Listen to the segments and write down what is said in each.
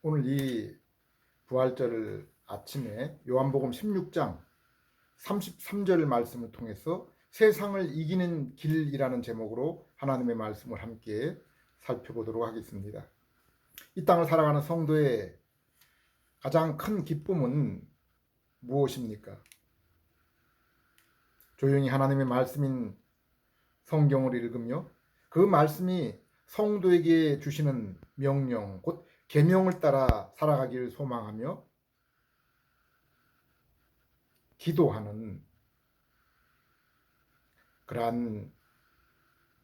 오늘 이 부활절 아침에 요한복음 16장 33절 말씀을 통해서 세상을 이기는 길이라는 제목으로 하나님의 말씀을 함께 살펴보도록 하겠습니다. 이 땅을 살아가는 성도의 가장 큰 기쁨은 무엇입니까? 조용히 하나님의 말씀인 성경을 읽으며 그 말씀이 성도에게 주시는 명령, 곧 계명을 따라 살아가기를 소망하며 기도하는 그러한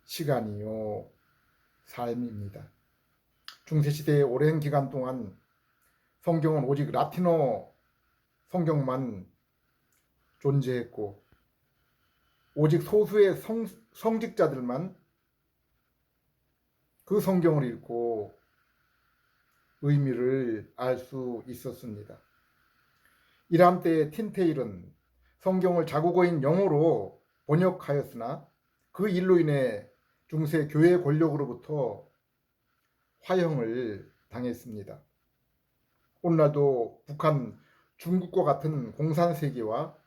시간이요 삶입니다. 중세시대의 오랜 기간 동안 성경은 오직 라틴어 성경만 존재했고 오직 소수의 성직자들만 그 성경을 읽고 의미를 알 수 있었습니다. 이러한 때에 틴테일은 성경을 자국어인 영어로 번역하였으나 그 일로 인해 중세 교회 권력으로부터 화형을 당했습니다. 오늘날도 북한, 중국과 같은 공산세계와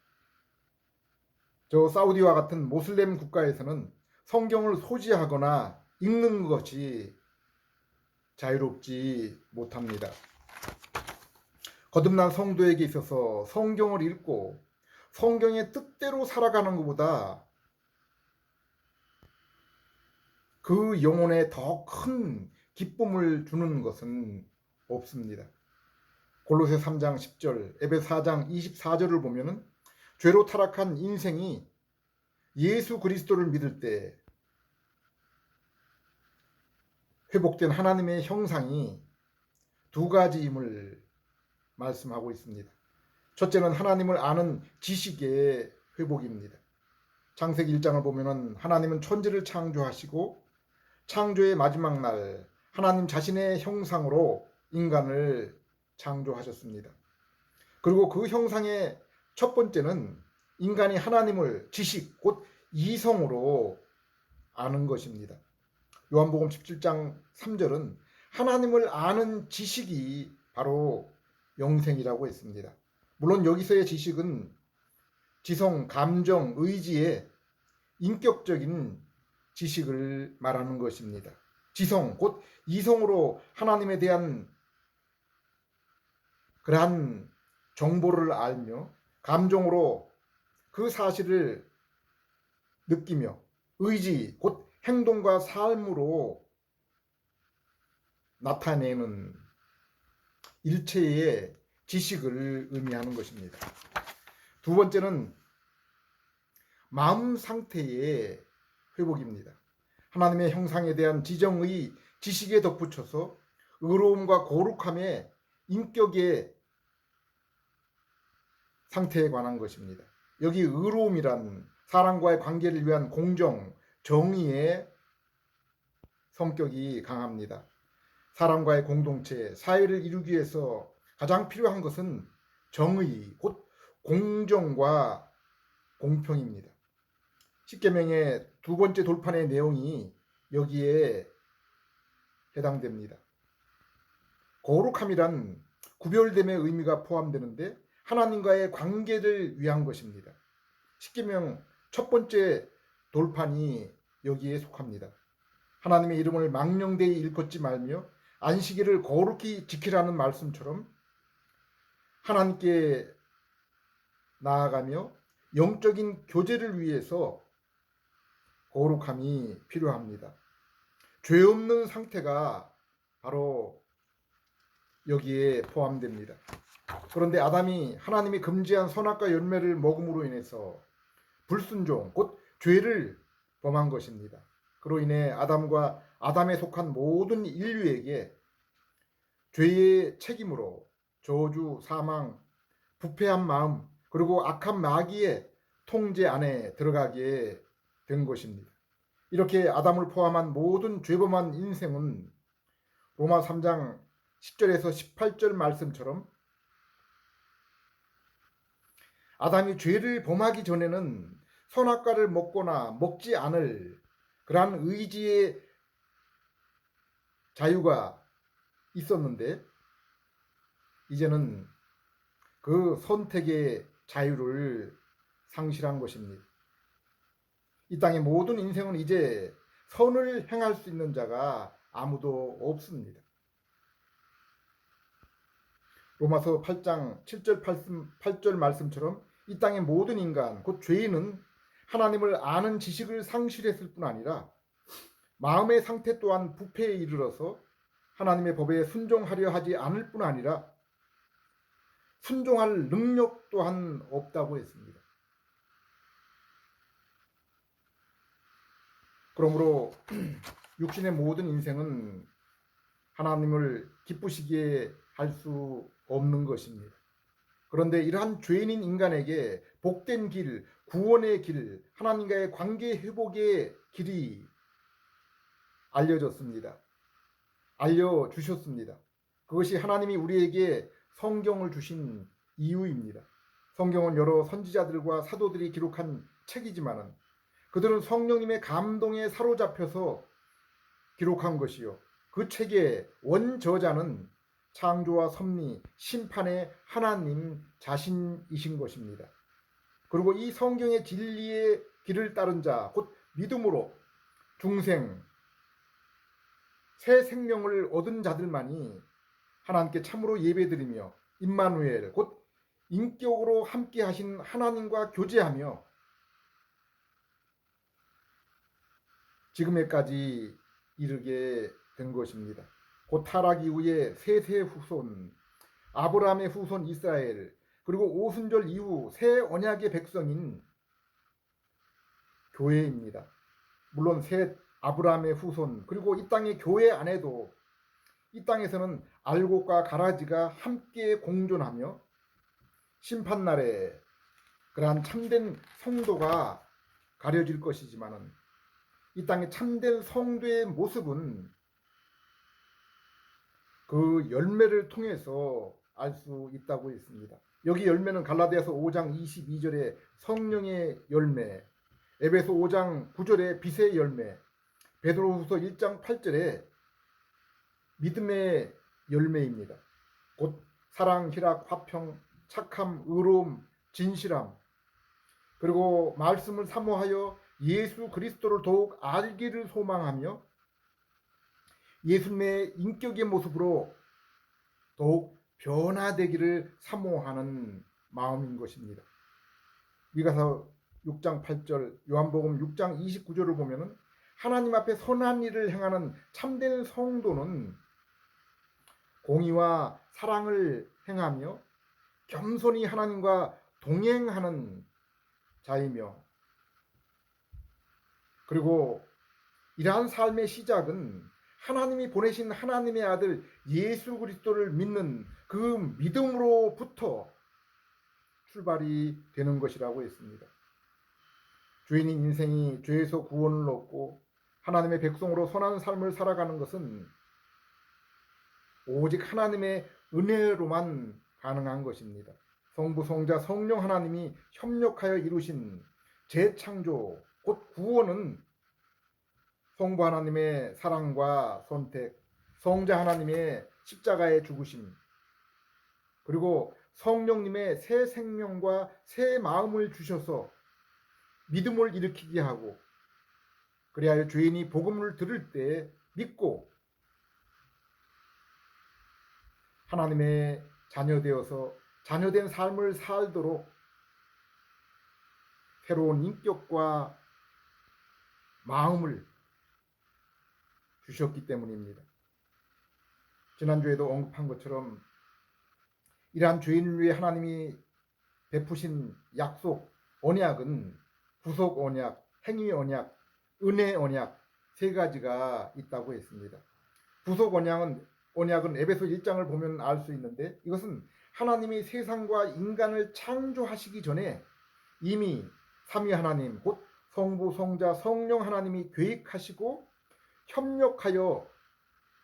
사우디와 같은 모슬렘 국가에서는 성경을 소지하거나 읽는 것이 자유롭지 못합니다. 거듭난 성도에게 있어서 성경을 읽고 성경의 뜻대로 살아가는 것보다 그 영혼에 더 큰 기쁨을 주는 것은 없습니다. 골로새 3장 10절, 에베소 4장 24절을 보면은 죄로 타락한 인생이 예수 그리스도를 믿을 때 회복된 하나님의 형상이 두 가지임을 말씀하고 있습니다. 첫째는 하나님을 아는 지식의 회복입니다. 창세기 1장을 보면은 하나님은 천지를 창조하시고 창조의 마지막 날 하나님 자신의 형상으로 인간을 창조하셨습니다. 그리고 그 형상의 첫 번째는 인간이 하나님을 지식, 곧 이성으로 아는 것입니다. 요한복음 17장 3절은 하나님을 아는 지식이 바로 영생이라고 했습니다. 물론 여기서의 지식은 지성, 감정, 의지의 인격적인 지식을 말하는 것입니다. 지성, 곧 이성으로 하나님에 대한 그러한 정보를 알며 감정으로 그 사실을 느끼며 의지, 곧 행동과 삶으로 나타내는 일체의 지식을 의미하는 것입니다. 두 번째는 마음 상태의 회복입니다. 하나님의 형상에 대한 지정의 지식에 덧붙여서 의로움과 거룩함의 인격의 상태에 관한 것입니다. 여기 의로움이란 사람과의 관계를 위한 공정, 정의의 성격이 강합니다. 사람과의 공동체, 사회를 이루기 위해서 가장 필요한 것은 정의, 곧 공정과 공평입니다. 십계명의 두 번째 돌판의 내용이 여기에 해당됩니다. 거룩함이란 구별됨의 의미가 포함되는데 하나님과의 관계를 위한 것입니다. 십계명 첫 번째 돌판이 여기에 속합니다. 하나님의 이름을 망령되이 일컫지 말며 안식일을 거룩히 지키라는 말씀처럼 하나님께 나아가며 영적인 교제를 위해서 거룩함이 필요합니다. 죄 없는 상태가 바로 여기에 포함됩니다. 그런데 아담이 하나님이 금지한 선악과 열매를 먹음으로 인해서 불순종, 곧 죄를 범한 것입니다. 그로 인해 아담과 아담에 속한 모든 인류에게 죄의 책임으로 저주, 사망, 부패한 마음, 그리고 악한 마귀의 통제 안에 들어가게 된 것입니다. 이렇게 아담을 포함한 모든 죄범한 인생은 로마 3장 10절에서 18절 말씀처럼 아담이 죄를 범하기 전에는 선악과를 먹거나 먹지 않을 그러한 의지의 자유가 있었는데 이제는 그 선택의 자유를 상실한 것입니다. 이 땅의 모든 인생은 이제 선을 행할 수 있는 자가 아무도 없습니다. 로마서 8장 7절 8절 말씀처럼 이 땅의 모든 인간 곧 죄인은 하나님을 아는 지식을 상실했을 뿐 아니라 마음의 상태 또한 부패에 이르러서 하나님의 법에 순종하려 하지 않을 뿐 아니라 순종할 능력 또한 없다고 했습니다. 그러므로 육신의 모든 인생은 하나님을 기쁘시게 할 수 없는 것입니다. 그런데 이러한 죄인인 인간에게 복된 길, 구원의 길, 하나님과의 관계 회복의 길이 알려졌습니다. 알려주셨습니다. 그것이 하나님이 우리에게 성경을 주신 이유입니다. 성경은 여러 선지자들과 사도들이 기록한 책이지만은 그들은 성령님의 감동에 사로잡혀서 기록한 것이요. 그 책의 원저자는 창조와 섭리, 심판의 하나님 자신이신 것입니다. 그리고 이 성경의 진리의 길을 따른 자, 곧 믿음으로 중생, 새 생명을 얻은 자들만이 하나님께 참으로 예배드리며 임마누엘, 곧 인격으로 함께 하신 하나님과 교제하며 지금에까지 이르게 된 것입니다. 곧 타락 이후에 셋의 후손, 아브라함의 후손 이스라엘, 그리고 오순절 이후 새 언약의 백성인 교회입니다. 물론 셋 아브라함의 후손, 그리고 이 땅의 교회 안에도 이 땅에서는 알곡과 가라지가 함께 공존하며 심판날에 그러한 참된 성도가 가려질 것이지만은 이 땅의 참된 성도의 모습은 그 열매를 통해서 알 수 있다고 했습니다. 여기 열매는 갈라디아서 5장 22절에 성령의 열매, 에베소 5장 9절에 빛의 열매, 베드로후서 1장 8절에 믿음의 열매입니다. 곧 사랑, 희락, 화평, 착함, 의로움, 진실함, 그리고 말씀을 사모하여 예수 그리스도를 더욱 알기를 소망하며 예수님의 인격의 모습으로 더욱 변화되기를 사모하는 마음인 것입니다. 미가서 6장 8절, 요한복음 6장 29절을 보면은 하나님 앞에 선한 일을 행하는 참된 성도는 공의와 사랑을 행하며 겸손히 하나님과 동행하는 자이며, 그리고 이러한 삶의 시작은 하나님이 보내신 하나님의 아들 예수 그리스도를 믿는 그 믿음으로부터 출발이 되는 것이라고 했습니다. 죄인인 인생이 죄에서 구원을 얻고 하나님의 백성으로 선한 삶을 살아가는 것은 오직 하나님의 은혜로만 가능한 것입니다. 성부, 성자, 성령 하나님이 협력하여 이루신 재창조, 곧 구원은 성부 하나님의 사랑과 선택, 성자 하나님의 십자가의 죽으심, 그리고 성령님의 새 생명과 새 마음을 주셔서 믿음을 일으키게 하고, 그리하여 죄인이 복음을 들을 때 믿고 하나님의 자녀되어서 자녀된 삶을 살도록 새로운 인격과 마음을 주셨기 때문입니다. 지난주에도 언급한 것처럼 이러한 죄인을 위해 하나님이 베푸신 약속, 언약은 구속 언약, 행위 언약, 은혜 언약 세 가지가 있다고 했습니다. 구속 언약은 에베소 1장을 보면 알 수 있는데, 이것은 하나님이 세상과 인간을 창조하시기 전에 이미 삼위 하나님, 곧 성부, 성자, 성령 하나님이 계획하시고 협력하여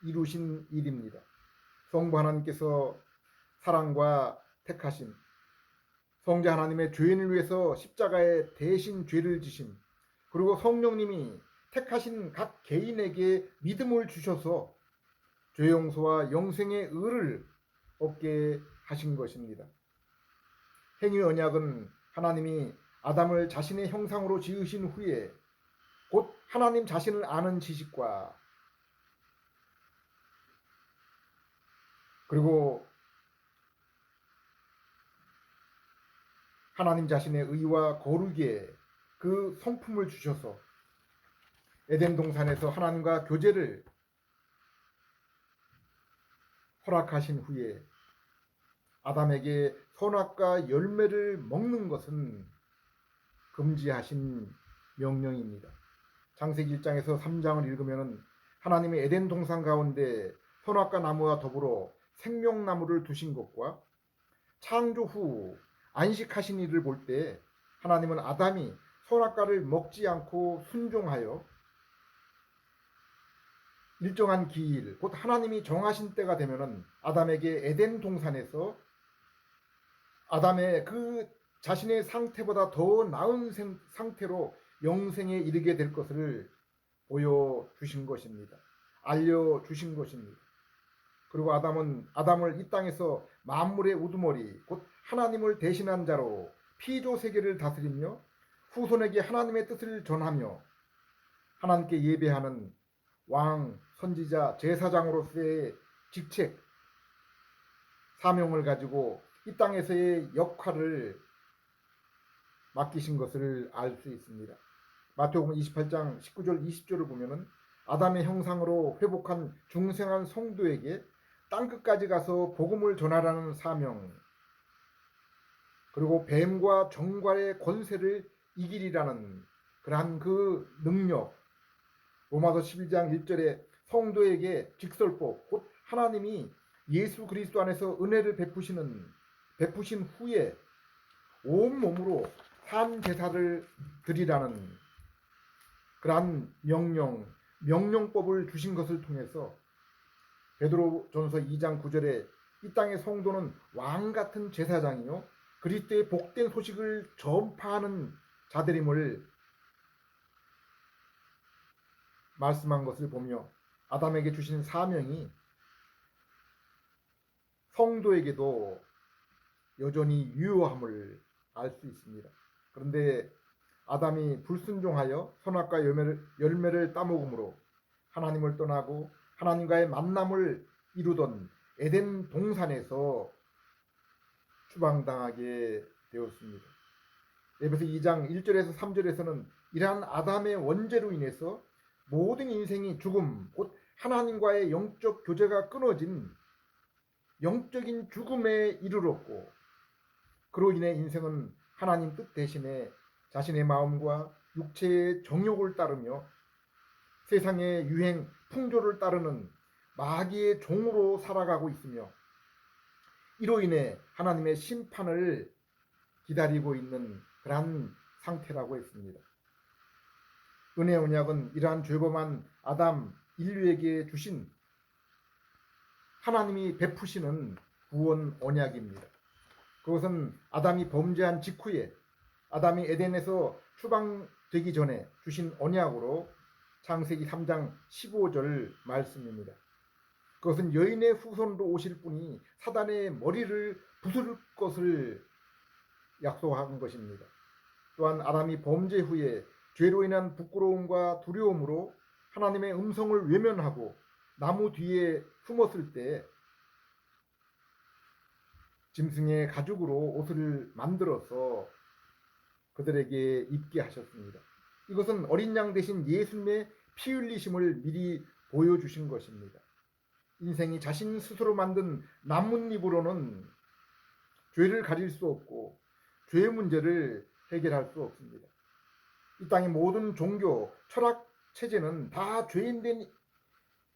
이루신 일입니다. 성부 하나님께서 사랑과 택하심, 성자 하나님의 죄인을 위해서 십자가에 대신 죄를 지심, 그리고 성령님이 택하신 각 개인에게 믿음을 주셔서 죄 용서와 영생의 의를 얻게 하신 것입니다. 행위 언약은 하나님이 아담을 자신의 형상으로 지으신 후에 곧 하나님 자신을 아는 지식과 그리고 하나님 자신의 의와 거룩에 그 성품을 주셔서 에덴 동산에서 하나님과 교제를 허락하신 후에 아담에게 선악과 열매를 먹는 것은 금지하신 명령입니다. 창세기 1장에서 3장을 읽으면 하나님이 에덴 동산 가운데 선악과 나무와 더불어 생명나무를 두신 것과 창조 후 안식하신 일을 볼 때 하나님은 아담이 선악과를 먹지 않고 순종하여 일정한 기일 곧 하나님이 정하신 때가 되면은 아담에게 에덴 동산에서 아담의 그 자신의 상태보다 더 나은 상태로 영생에 이르게 될 것을 보여주신 것입니다. 알려주신 것입니다. 그리고 아담을 이 땅에서 만물의 우두머리 곧 하나님을 대신한 자로 피조 세계를 다스리며 후손에게 하나님의 뜻을 전하며 하나님께 예배하는 왕, 선지자, 제사장으로서의 직책, 사명을 가지고 이 땅에서의 역할을 맡기신 것을 알 수 있습니다. 마태복음 28장 19절 20절을 보면은 아담의 형상으로 회복한 중생한 성도에게 땅끝까지 가서 복음을 전하라는 사명, 그리고 뱀과 정갈의 권세를 이기리라는 그러한 그 능력, 로마서 11장 1절에 성도에게 직설법, 곧 하나님이 예수 그리스도 안에서 은혜를 베푸신 후에 온몸으로 산 제사를 드리라는 그러한 명령법을 주신 것을 통해서 베드로전서 2장 9절에 이 땅의 성도는 왕 같은 제사장이요 그리스도의 복된 소식을 전파하는 자들임을 말씀한 것을 보며 아담에게 주신 사명이 성도에게도 여전히 유효함을 알 수 있습니다. 그런데 아담이 불순종하여 선악과 열매를 따먹음으로 하나님을 떠나고 하나님과의 만남을 이루던 에덴 동산에서 추방당하게 되었습니다. 에베소 2장 1절에서 3절에서는 이러한 아담의 원죄로 인해서 모든 인생이 죽음, 곧 하나님과의 영적 교제가 끊어진 영적인 죽음에 이르렀고 그로 인해 인생은 하나님 뜻 대신에 자신의 마음과 육체의 정욕을 따르며 세상의 유행, 풍조를 따르는 마귀의 종으로 살아가고 있으며 이로 인해 하나님의 심판을 기다리고 있는 그러한 상태라고 했습니다. 은혜 언약은 이러한 죄범한 아담 인류에게 주신 하나님이 베푸시는 구원 언약입니다. 그것은 아담이 범죄한 직후에 아담이 에덴에서 추방되기 전에 주신 언약으로 창세기 3장 15절 말씀입니다. 그것은 여인의 후손으로 오실 분이 사단의 머리를 부술 것을 약속한 것입니다. 또한 아담이 범죄 후에 죄로 인한 부끄러움과 두려움으로 하나님의 음성을 외면하고 나무 뒤에 숨었을 때 짐승의 가죽으로 옷을 만들어서 그들에게 입게 하셨습니다. 이것은 어린 양 대신 예수님의 피 흘리심을 미리 보여주신 것입니다. 인생이 자신 스스로 만든 나뭇잎으로는 죄를 가릴 수 없고 죄의 문제를 해결할 수 없습니다. 이 땅의 모든 종교, 철학 체제는 다 죄인된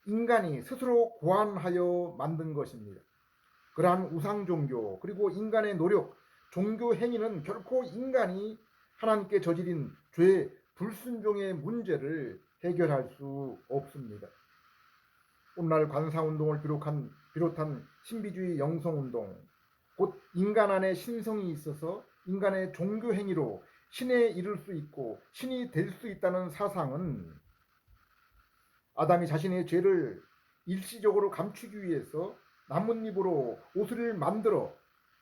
인간이 스스로 고안하여 만든 것입니다. 그러한 우상 종교 그리고 인간의 노력, 종교 행위는 결코 인간이 하나님께 저지른 죄, 불순종의 문제를 해결할 수 없습니다. 오늘날 관사운동을 비롯한 신비주의 영성운동, 곧 인간 안에 신성이 있어서 인간의 종교 행위로 신에 이를 수 있고 신이 될 수 있다는 사상은 아담이 자신의 죄를 일시적으로 감추기 위해서 나뭇잎으로 옷을 만들어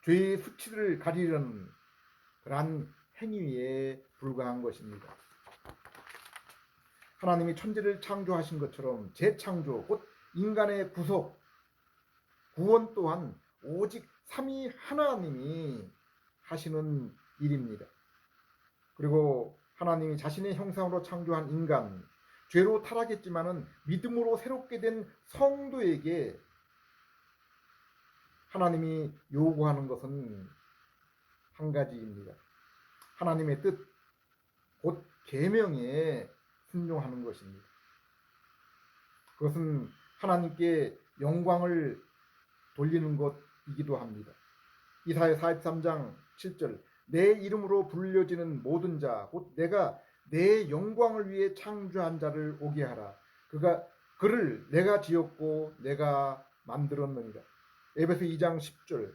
죄의 수치를 가리려는 그러한 행위에 불과한 것입니다. 하나님이 천지를 창조하신 것처럼 재창조, 곧 인간의 구속, 구원 또한 오직 삼위 하나님이 하시는 일입니다. 그리고 하나님이 자신의 형상으로 창조한 인간, 죄로 타락했지만은 믿음으로 새롭게 된 성도에게 하나님이 요구하는 것은 한 가지입니다. 하나님의 뜻, 곧 계명에 순종하는 것입니다. 그것은 하나님께 영광을 돌리는 것이기도 합니다. 이사야 43장 7절, 내 이름으로 불려지는 모든 자, 곧 내가 내 영광을 위해 창조한 자를 오게 하라. 그를 내가 지었고 내가 만들었느니라. 에베소 2장 10절,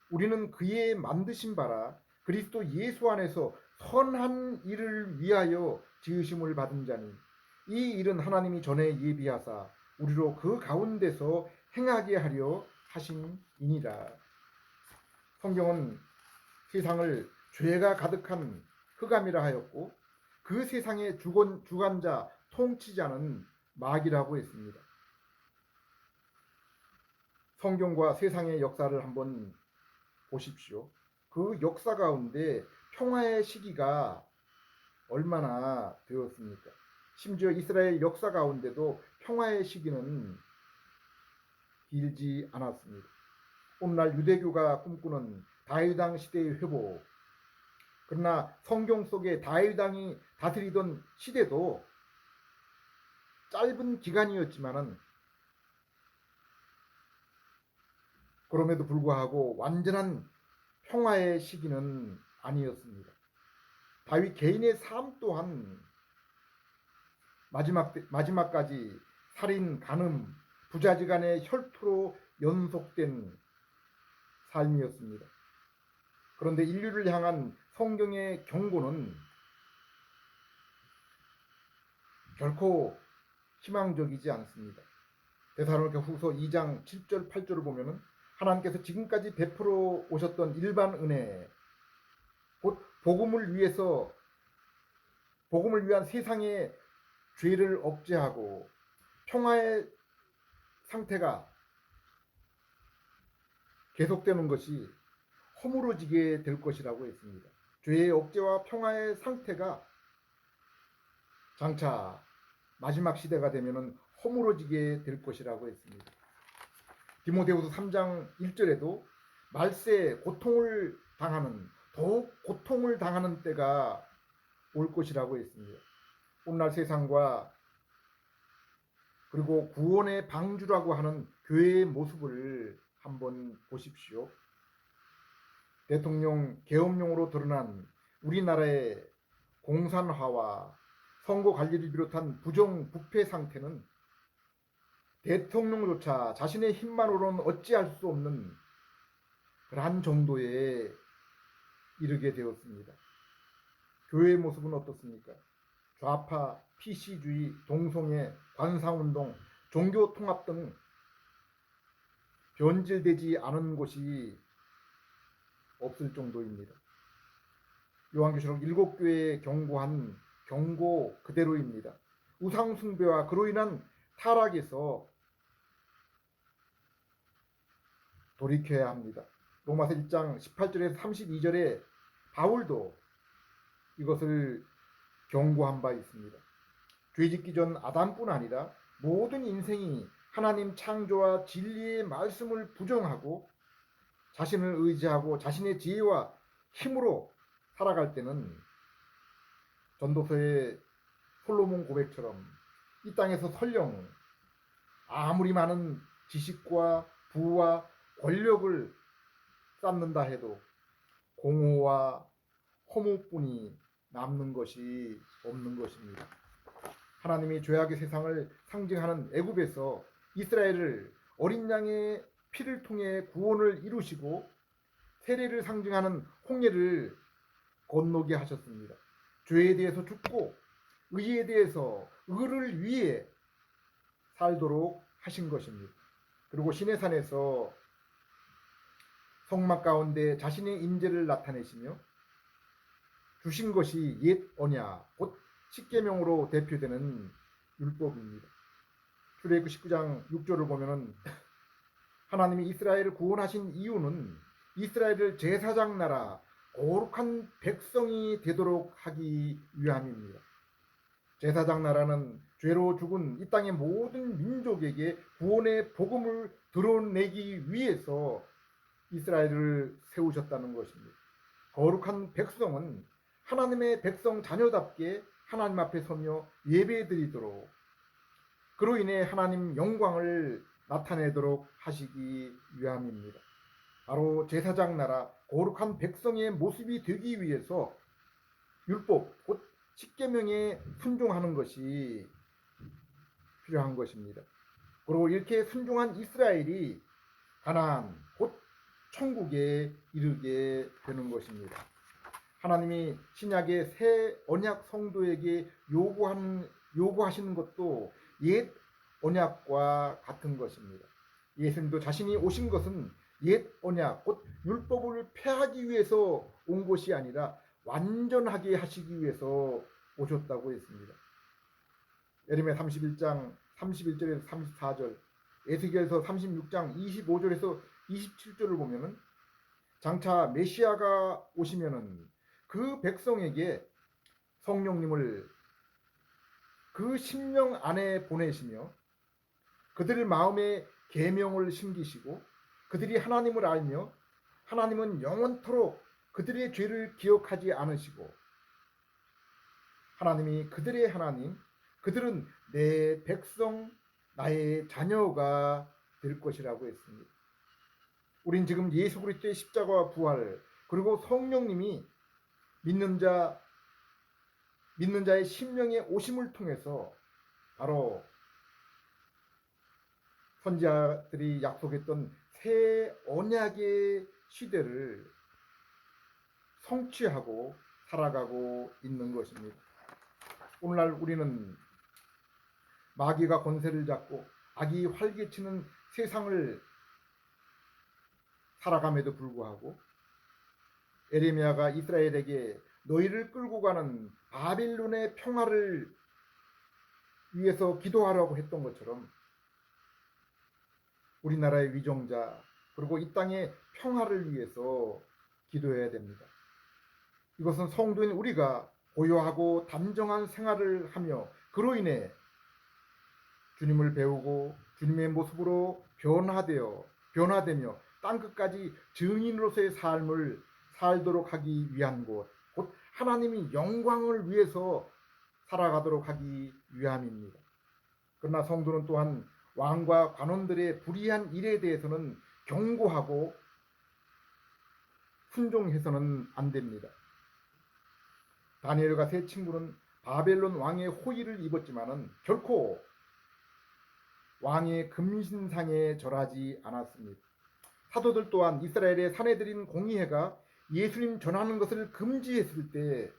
우리는 그의 만드신 바라 그리스도 예수 안에서 선한 일을 위하여 지으심을 받은 자니 이 일은 하나님이 전에 예비하사 우리로 그 가운데서 행하게 하려 하심이니라. 성경은 세상을 죄가 가득한 흑암이라 하였고 그 세상의 주관자 통치자는 마귀라고 했습니다. 성경과 세상의 역사를 한번 보십시오. 그 역사 가운데 평화의 시기가 얼마나 되었습니까? 심지어 이스라엘 역사 가운데도 평화의 시기는 길지 않았습니다. 오늘날 유대교가 꿈꾸는 다윗 왕 시대의 회복, 그러나 성경 속에 다윗 왕이 다스리던 시대도 짧은 기간이었지만은 그럼에도 불구하고 완전한 평화의 시기는 아니었습니다. 다윗 개인의 삶 또한 마지막까지 살인, 간음, 부자지간의 혈투로 연속된 삶이었습니다. 그런데 인류를 향한 성경의 경고는 결코 희망적이지 않습니다. 데살로니가 후서 2장 7절 8절을 보면은 하나님께서 지금까지 베풀어 오셨던 일반 은혜, 곧 복음을 위한 세상의 죄를 억제하고 평화의 상태가 계속되는 것이 허물어지게 될 것이라고 했습니다. 죄의 억제와 평화의 상태가 장차 마지막 시대가 되면은 허물어지게 될 것이라고 했습니다. 디모데후서 3장 1절에도 말세 고통을 당하는, 더욱 고통을 당하는 때가 올 것이라고 했습니다. 오늘날 세상과 그리고 구원의 방주라고 하는 교회의 모습을 한번 보십시오. 대통령 계엄령으로 드러난 우리나라의 공산화와 선거 관리를 비롯한 부정부패 상태는 대통령조차 자신의 힘만으로는 어찌할 수 없는 그러한 정도에 이르게 되었습니다. 교회의 모습은 어떻습니까? 좌파, PC주의, 동성애, 관상운동, 종교통합 등 변질되지 않은 곳이 없을 정도입니다. 요한계시록 7교회에 경고한 경고 그대로입니다. 우상숭배와 그로 인한 타락에서 돌이켜야 합니다. 로마서 1장 18절에서 32절에 바울도 이것을 경고한 바 있습니다. 죄짓기 전 아담뿐 아니라 모든 인생이 하나님 창조와 진리의 말씀을 부정하고 자신을 의지하고 자신의 지혜와 힘으로 살아갈 때는 전도서의 솔로몬 고백처럼 이 땅에서 설령 아무리 많은 지식과 부와 권력을 쌓는다 해도 공허와 허무뿐이 남는 것이 없는 것입니다. 하나님이 죄악의 세상을 상징하는 애굽에서 이스라엘을 어린 양의 피를 통해 구원을 이루시고 세례를 상징하는 홍해를 건너게 하셨습니다. 죄에 대해서 죽고 의에 대해서 의를 위해 살도록 하신 것입니다. 그리고 시내산에서 성막 가운데 자신의 임재를 나타내시며 주신 것이 옛 언약, 곧 십계명으로 대표되는 율법입니다. 출애굽 19장 6절을 보면은 하나님이 이스라엘을 구원하신 이유는 이스라엘을 제사장 나라, 거룩한 백성이 되도록 하기 위함입니다. 제사장 나라는 죄로 죽은 이 땅의 모든 민족에게 구원의 복음을 드러내기 위해서 이스라엘을 세우셨다는 것입니다. 거룩한 백성은 하나님의 백성 자녀답게 하나님 앞에 서며 예배드리도록, 그로 인해 하나님 영광을 나타내도록 하시기 위함입니다. 바로 제사장 나라 거룩한 백성의 모습이 되기 위해서 율법 곧 십계명에 순종하는 것이 필요한 것입니다. 그리고 이렇게 순종한 이스라엘이 가나안 곧 천국에 이르게 되는 것입니다. 하나님이 신약의 새 언약 성도에게 요구하시는 것도 옛 언약과 같은 것입니다. 예수님도 자신이 오신 것은 옛 언약 곧 율법을 폐하기 위해서 온 것이 아니라 완전하게 하시기 위해서 오셨다고 했습니다. 예레미야 31장 31절에서 34절, 에스겔서 36장 25절에서 27절을 보면은 장차 메시아가 오시면은 그 백성에게 성령님을 그 심령 안에 보내시며 그들의 마음에 계명을 심기시고 그들이 하나님을 알며 하나님은 영원토록 그들의 죄를 기억하지 않으시고 하나님이 그들의 하나님, 그들은 내 백성, 나의 자녀가 될 것이라고 했습니다. 우린 지금 예수 그리스도의 십자가와 부활, 그리고 성령님이 믿는 자의 심령의 오심을 통해서 바로 선지자들이 약속했던 새 언약의 시대를 성취하고 살아가고 있는 것입니다. 오늘날 우리는 마귀가 권세를 잡고 악이 활개치는 세상을 살아감에도 불구하고 에레미야가 이스라엘에게 너희를 끌고 가는 바빌론의 평화를 위해서 기도하라고 했던 것처럼 우리나라의 위정자 그리고 이 땅의 평화를 위해서 기도해야 됩니다. 이것은 성도인 우리가 고요하고 단정한 생활을 하며 그로 인해 주님을 배우고 주님의 모습으로 변화되며 땅끝까지 증인으로서의 삶을 살도록 하기 위한 곳, 곧 하나님이 영광을 위해서 살아가도록 하기 위함입니다. 그러나 성도는 또한 왕과 관원들의 불의한 일에 대해서는 경고하고 순종해서는 안 됩니다. 다니엘과 세 친구는 바벨론 왕의 호의를 입었지만은 결코 왕의 금신상에 절하지 않았습니다. 사도들 또한 이스라엘의 사내들인 공의회가 예수님 전하는 것을 금지했을 때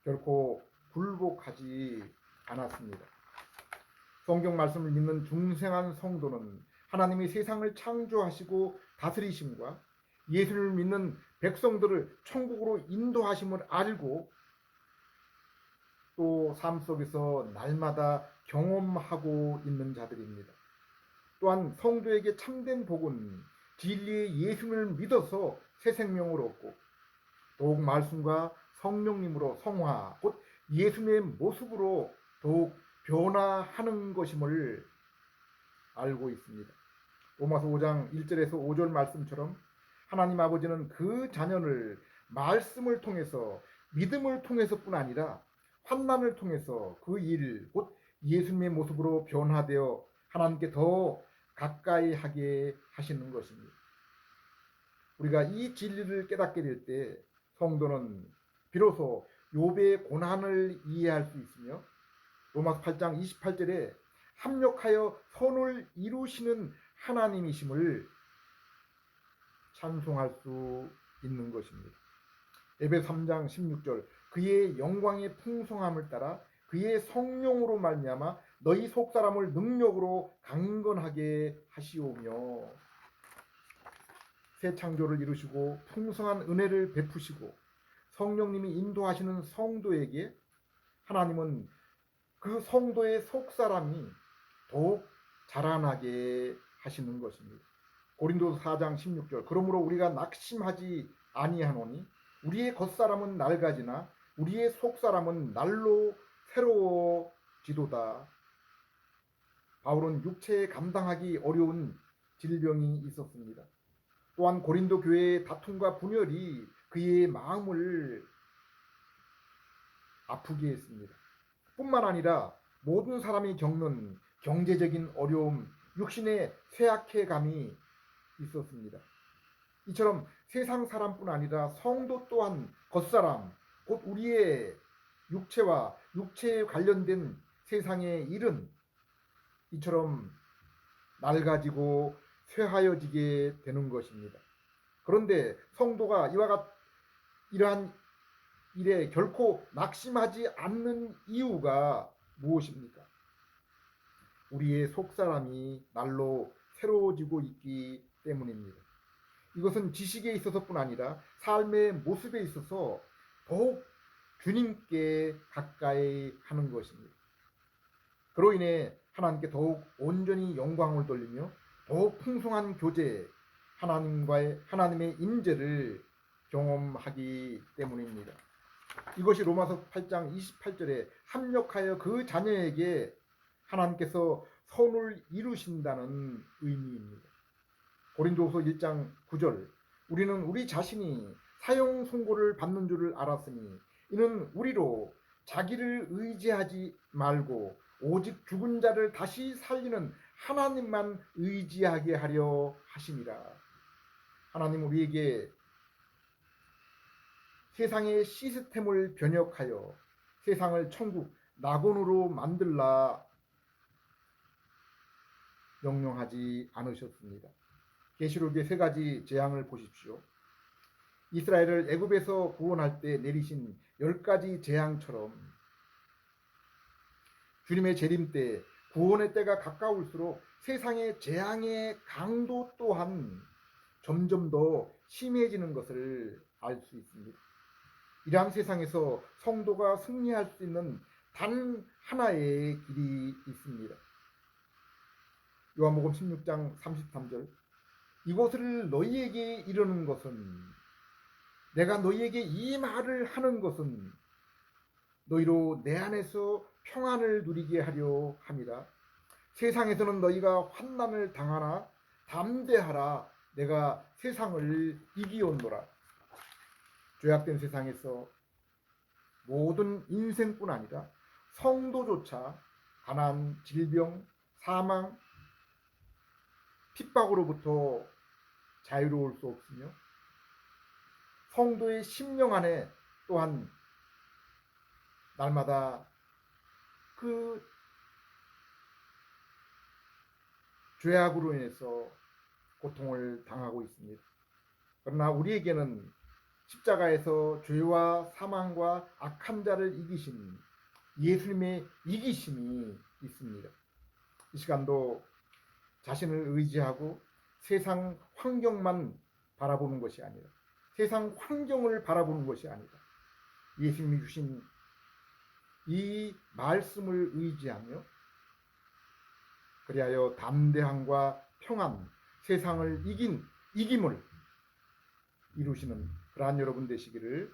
결코 굴복하지 않았습니다. 성경 말씀을 믿는 중생한 성도는 하나님이 세상을 창조하시고 다스리심과 예수를 믿는 백성들을 천국으로 인도하심을 알고 또 삶 속에서 날마다 경험하고 있는 자들입니다. 또한 성도에게 참된 복은 진리의 예수를 믿어서 새 생명을 얻고 더욱 말씀과 성령님으로 성화, 곧 예수님의 모습으로 더욱 변화하는 것임을 알고 있습니다. 로마서 5장 1절에서 5절 말씀처럼 하나님 아버지는 그 자녀를 말씀을 통해서 믿음을 통해서뿐 아니라 환난을 통해서 그 일, 곧 예수님의 모습으로 변화되어 하나님께 더 가까이 하게 하시는 것입니다. 우리가 이 진리를 깨닫게 될 때 성도는 비로소 욥의 고난을 이해할 수 있으며 로마서 8장 28절에 합력하여 선을 이루시는 하나님이심을 찬송할 수 있는 것입니다. 에베소 3장 16절 그의 영광의 풍성함을 따라 그의 성령으로 말미암아 너희 속사람을 능력으로 강건하게 하시오며 새 창조를 이루시고 풍성한 은혜를 베푸시고 성령님이 인도하시는 성도에게 하나님은 그 성도의 속사람이 더욱 자라나게 하시는 것입니다. 고린도서 4장 16절 그러므로 우리가 낙심하지 아니하노니 우리의 겉사람은 낡아지나 우리의 속사람은 날로 새로워지도다. 바울은 육체에 감당하기 어려운 질병이 있었습니다. 또한 고린도 교회의 다툼과 분열이 그의 마음을 아프게 했습니다. 뿐만 아니라 모든 사람이 겪는 경제적인 어려움, 육신의 쇠약해감이 있었습니다. 이처럼 세상 사람뿐 아니라 성도 또한 겉사람, 곧 우리의 육체와 육체에 관련된 세상의 일은 이처럼 낡아지고 쇠하여지게 되는 것입니다. 그런데 성도가 이러한 일에 결코 낙심하지 않는 이유가 무엇입니까? 우리의 속사람이 날로 새로워지고 있기 때문입니다. 이것은 지식에 있어서뿐 아니라 삶의 모습에 있어서 더욱 주님께 가까이 하는 것입니다. 그로 인해 하나님께 더욱 온전히 영광을 돌리며 더욱 풍성한 교제, 하나님의 임재를 경험하기 때문입니다. 이것이 로마서 8장 28절에 합력하여 그 자녀에게 하나님께서 선을 이루신다는 의미입니다. 고린도후서 1장 9절 우리는 우리 자신이 사형 선고를 받는 줄을 알았으니 이는 우리로 자기를 의지하지 말고 오직 죽은 자를 다시 살리는 하나님만 의지하게 하려 하심이라. 하나님 우리에게 세상의 시스템을 변혁하여 세상을 천국 낙원으로 만들라 명령하지 않으셨습니다. 계시록의 세 가지 재앙을 보십시오. 이스라엘을 애굽에서 구원할 때 내리신 10가지 재앙처럼 주님의 재림 때 구원의 때가 가까울수록 세상의 재앙의 강도 또한 점점 더 심해지는 것을 알 수 있습니다. 이러한 세상에서 성도가 승리할 수 있는 단 하나의 길이 있습니다. 요한복음 16장 33절 이것을 너희에게 이르는 것은 내가 너희에게 이 말을 하는 것은 너희로 내 안에서 평안을 누리게 하려 함이라. 세상에서는 너희가 환난을 당하나 담대하라. 내가 세상을 이기었노라. 죄악된 세상에서 모든 인생뿐 아니라 성도조차 가난, 질병, 사망, 핍박으로부터 자유로울 수 없으며 성도의 심령 안에 또한 날마다 그 죄악으로 인해서 고통을 당하고 있습니다. 그러나 우리에게는 십자가에서 죄와 사망과 악한 자를 이기신 예수님의 이기심이 있습니다. 이 시간도 자신을 의지하고 세상 환경만 바라보는 것이 아니라 세상 환경을 바라보는 것이 아니라 예수님이 주신 이 말씀을 의지하며 그리하여 담대함과 평안, 세상을 이김을 이루시는 그러한 여러분 되시기를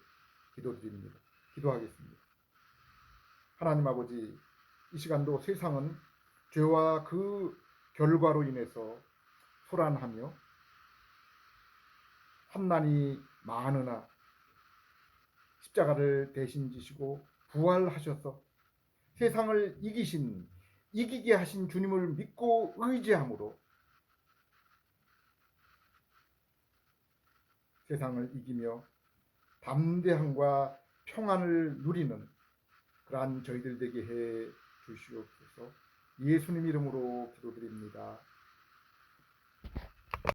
기도드립니다. 기도하겠습니다. 하나님 아버지, 이 시간도 세상은 죄와 그 결과로 인해서 소란하며 환난이 많으나 십자가를 대신 지시고 부활하셔서 세상을 이기게 하신 주님을 믿고 의지함으로 세상을 이기며 담대함과 평안을 누리는 그러한 저희들 되게 해 주시옵소서. 예수님 이름으로 기도드립니다.